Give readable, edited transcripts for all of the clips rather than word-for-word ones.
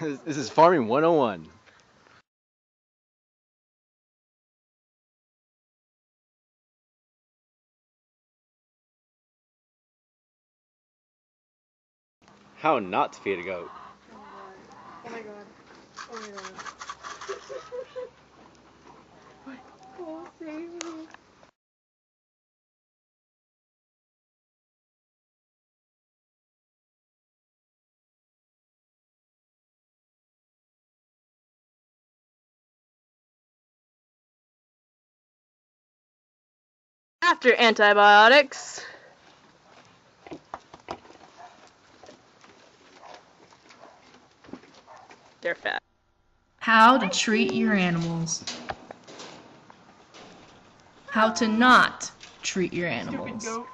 This is Farming 101. How not to feed a goat. Oh my god. Oh my god. Oh, save me. After antibiotics, they're fat. How to treat your animals. How to not treat your animals. Stupid goat.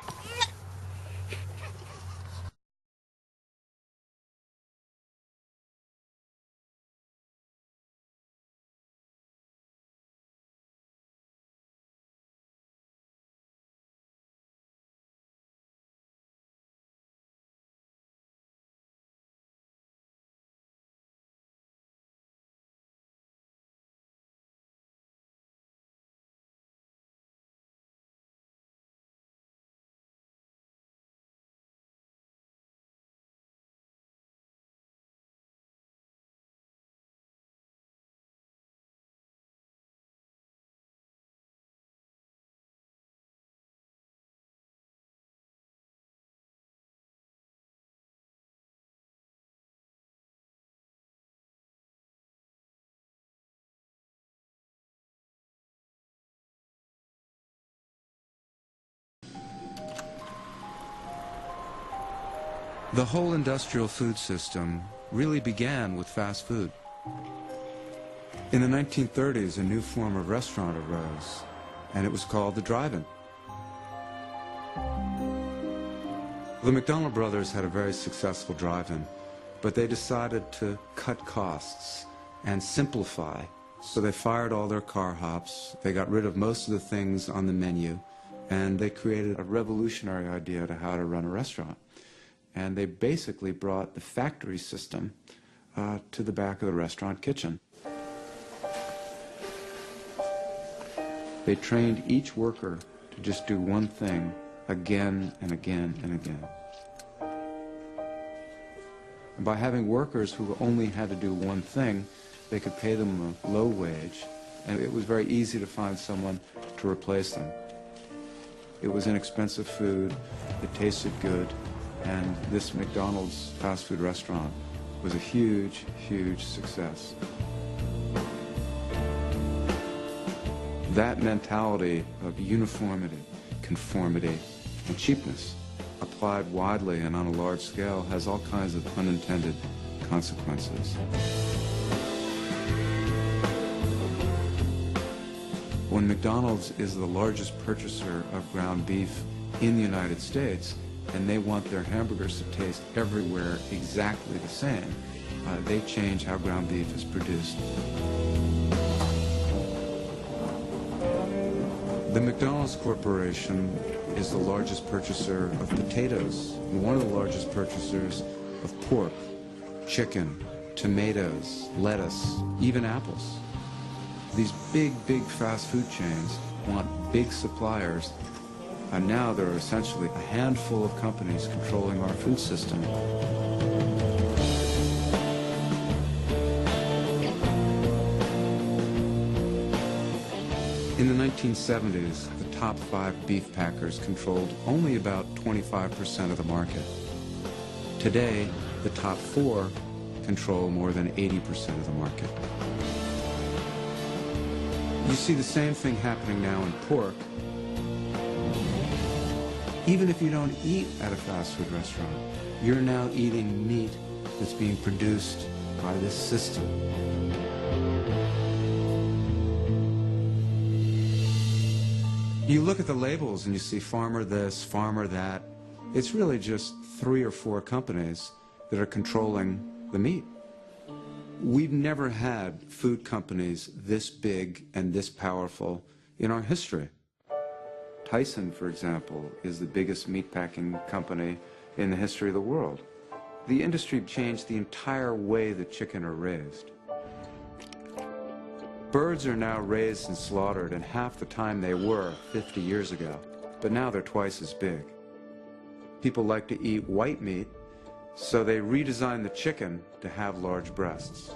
The whole industrial food system really began with fast food. In the 1930s, a new form of restaurant arose, and it was called the drive-in. The McDonald brothers had a very successful drive-in, but they decided to cut costs and simplify. So they fired all their car hops, they got rid of most of the things on the menu, and they created a revolutionary idea to how to run a restaurant. And they basically brought the factory system to the back of the restaurant kitchen. They trained each worker to just do one thing again and again and again. And by having workers who only had to do one thing, they could pay them a low wage, and it was very easy to find someone to replace them. It was inexpensive food, it tasted good, and this McDonald's fast food restaurant was a huge, huge success. That mentality of uniformity, conformity, and cheapness applied widely and on a large scale has all kinds of unintended consequences. When McDonald's is the largest purchaser of ground beef in the United States, and they want their hamburgers to taste everywhere exactly the same, they change how ground beef is produced. The McDonald's Corporation is the largest purchaser of potatoes, and one of the largest purchasers of pork, chicken, tomatoes, lettuce, even apples. These big, big fast food chains want big suppliers, and now there are essentially a handful of companies controlling our food system. In the 1970s, the top 5 beef packers controlled only about 25% of the market. Today, the top 4 control more than 80% of the market. You see the same thing happening now in pork. Even if you don't eat at a fast food restaurant, you're now eating meat that's being produced by this system. You look at the labels and you see farmer this, farmer that. It's really just 3 or 4 companies that are controlling the meat. We've never had food companies this big and this powerful in our history. Tyson, for example, is the biggest meatpacking company in the history of the world. the industry changed the entire way that chicken are raised. Birds are now raised and slaughtered in half the time they were 50 years ago, but now they're twice as big. People like to eat white meat, so they redesigned the chicken to have large breasts.